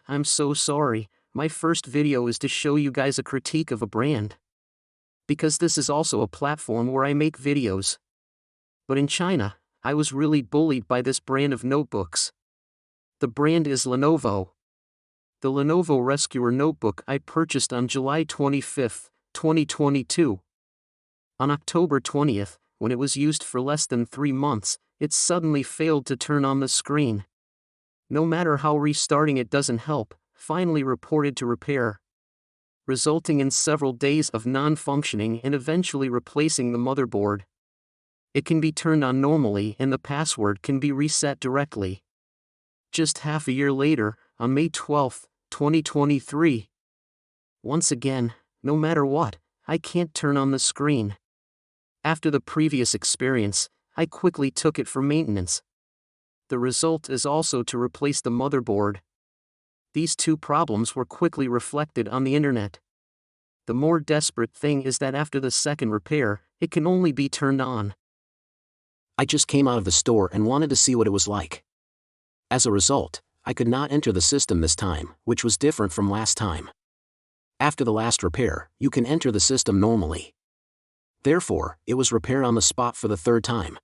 I'm so sorry, my first video is to show you guys a critique of a brand. Because this is also a platform where I make videos. But in China, I was really bullied by this brand of notebooks. The brand is Lenovo. The Lenovo Rescuer notebook I purchased on July 25, 2022. On October 20th, when it was used for less than 3 months, it suddenly failed to turn on the screen. No matter how restarting it doesn't help, finally reported to repair, resulting in several days of non-functioning and eventually replacing the motherboard. It can be turned on normally and the password can be reset directly. Just half a year later, on May 12, 2023. Once again, no matter what, I can't turn on the screen. After the previous experience, I quickly took it for maintenance. The result is also to replace the motherboard. These two problems were quickly reflected on the internet. The more desperate thing is that after the second repair, it can only be turned on. I just came out of the store and wanted to see what it was like. As a result, I could not enter the system this time, which was different from last time. After the last repair, you can enter the system normally. Therefore, it was repaired on the spot for the third time.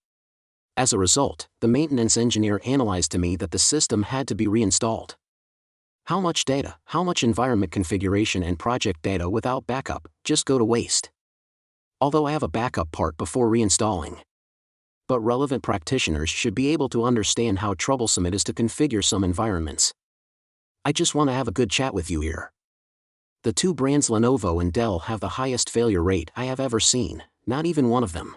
As a result, the maintenance engineer analyzed to me that the system had to be reinstalled. How much data, how much environment configuration and project data without backup, just go to waste. Although I have a backup part before reinstalling. But relevant practitioners should be able to understand how troublesome it is to configure some environments. I just want to have a good chat with you here. The two brands Lenovo and Dell have the highest failure rate I have ever seen, not even one of them.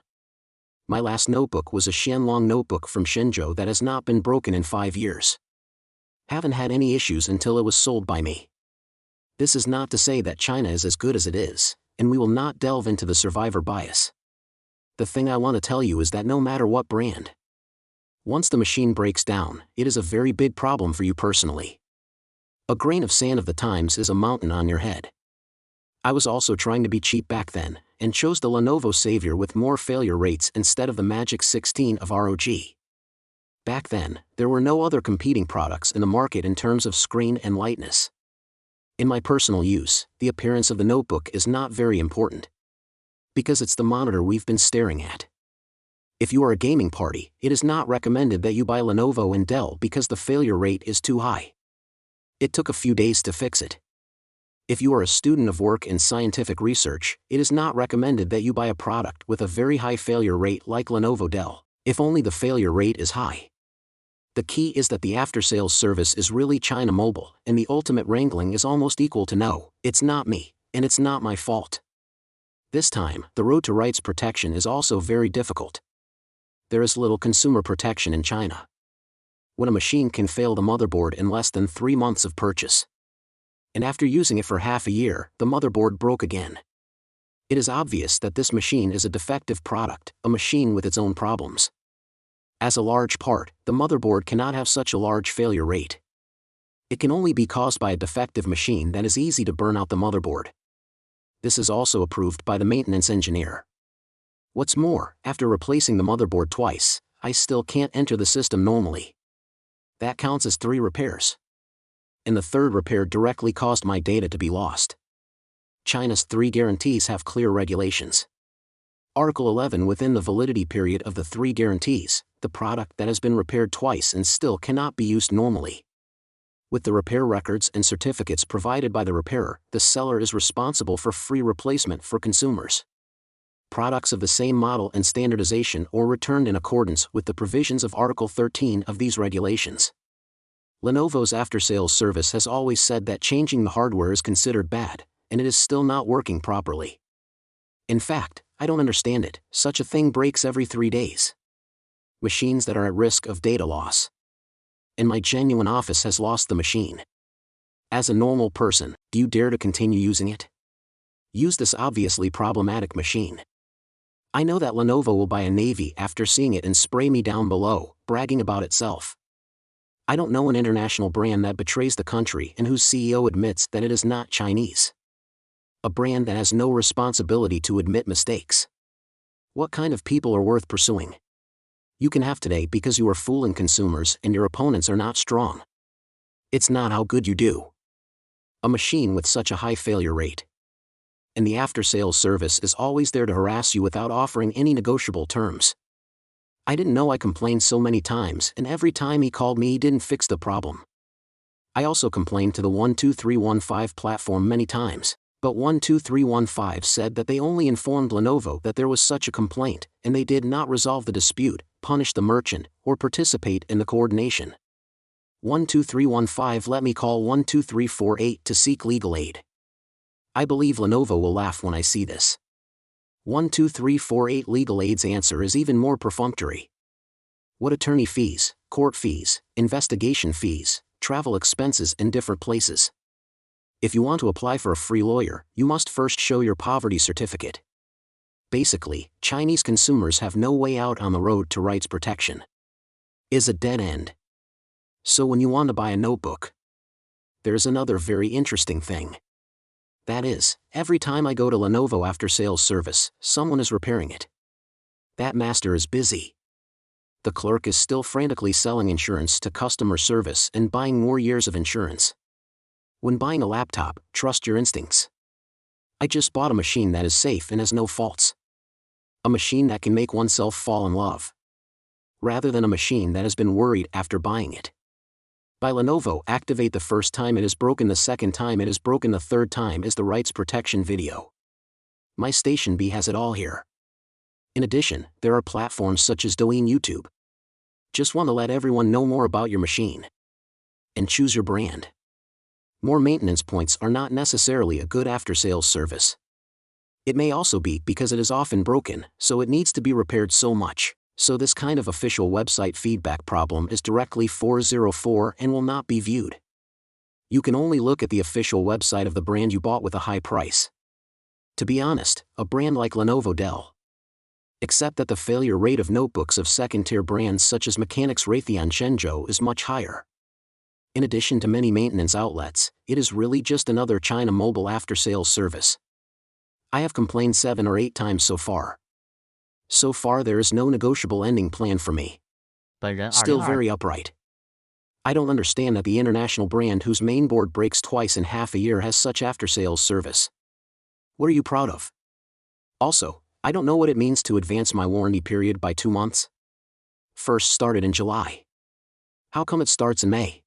My last notebook was a Xianlong notebook from Shenzhou that has not been broken in 5 years. Haven't had any issues until it was sold by me. This is not to say that China is as good as it is, and we will not delve into the survivor bias. The thing I want to tell you is that no matter what brand, once the machine breaks down, it is a very big problem for you personally. A grain of sand of the times is a mountain on your head. I was also trying to be cheap back then, and chose the Lenovo Savior with more failure rates instead of the Magic 16 of ROG. Back then, there were no other competing products in the market in terms of screen and lightness. In my personal use, the appearance of the notebook is not very important, because it's the monitor we've been staring at. If you are a gaming party, it is not recommended that you buy Lenovo and Dell because the failure rate is too high. It took a few days to fix it. If you are a student of work in scientific research, it is not recommended that you buy a product with a very high failure rate like Lenovo Dell, if only the failure rate is high. The key is that the after-sales service is really China Mobile, and the ultimate wrangling is almost equal to no, it's not me, and it's not my fault. This time, the road to rights protection is also very difficult. There is little consumer protection in China. When a machine can fail the motherboard in less than 3 months of purchase, and after using it for half a year, the motherboard broke again. It is obvious that this machine is a defective product, a machine with its own problems. As a large part, the motherboard cannot have such a large failure rate. It can only be caused by a defective machine that is easy to burn out the motherboard. This is also approved by the maintenance engineer. What's more, after replacing the motherboard twice, I still can't enter the system normally. That counts as 3 repairs. And the third repair directly caused my data to be lost. China's 3 guarantees have clear regulations. Article 11 within the validity period of the 3 guarantees, the product that has been repaired twice and still cannot be used normally. With the repair records and certificates provided by the repairer, the seller is responsible for free replacement for consumers. Products of the same model and standardization or returned in accordance with the provisions of Article 13 of these regulations. Lenovo's after-sales service has always said that changing the hardware is considered bad, and it is still not working properly. In fact, I don't understand it, such a thing breaks every 3 days. Machines that are at risk of data loss. And my genuine office has lost the machine. As a normal person, do you dare to continue using it? Use this obviously problematic machine. I know that Lenovo will buy a Navy after seeing it and spray me down below, bragging about itself. I don't know an international brand that betrays the country and whose CEO admits that it is not Chinese. A brand that has no responsibility to admit mistakes. What kind of people are worth pursuing? You can have today because you are fooling consumers and your opponents are not strong. It's not how good you do, A machine with such a high failure rate. And the after-sales service is always there to harass you without offering any negotiable terms. I didn't know I complained so many times, and every time he called me he didn't fix the problem. I also complained to the 12315 platform many times, but 12315 said that they only informed Lenovo that there was such a complaint, and they did not resolve the dispute, punish the merchant, or participate in the coordination. 12315 let me call 12348 to seek legal aid. I believe Lenovo will laugh when I see this. 12348 legal aid's answer is even more perfunctory. What attorney fees, court fees, investigation fees, travel expenses in different places. If you want to apply for a free lawyer, you must first show your poverty certificate. Basically, Chinese consumers have no way out on the road to rights protection. Is a dead end. So when you want to buy a notebook, there's another very interesting thing. That is, every time I go to Lenovo after sales service, someone is repairing it. That master is busy. The clerk is still frantically selling insurance to customer service and buying more years of insurance. When buying a laptop, trust your instincts. I just bought a machine that is safe and has no faults. A machine that can make oneself fall in love. Rather than a machine that has been worried after buying it. By Lenovo, activate the first time it is broken, the second time it is broken, the third time is the rights protection video. My Station B has it all here. In addition, there are platforms such as Douyin, YouTube. Just want to let everyone know more about your machine. And choose your brand. More maintenance points are not necessarily a good after-sales service. It may also be because it is often broken, so it needs to be repaired so much. So this kind of official website feedback problem is directly 404 and will not be viewed. You can only look at the official website of the brand you bought with a high price. To be honest, a brand like Lenovo, Dell. Except that the failure rate of notebooks of second-tier brands such as Mechanics Raytheon Shenzhou is much higher. In addition to many maintenance outlets, it is really just another China mobile after-sales service. I have complained 7 or 8 times so far. So far there is no negotiable ending plan for me. 本人 Still 2022 very upright. I don't understand that the international brand whose mainboard breaks twice in half a year has such after-sales service. What are you proud of? Also, I don't know what it means to advance my warranty period by 2 months. First started in July. How come it starts in May?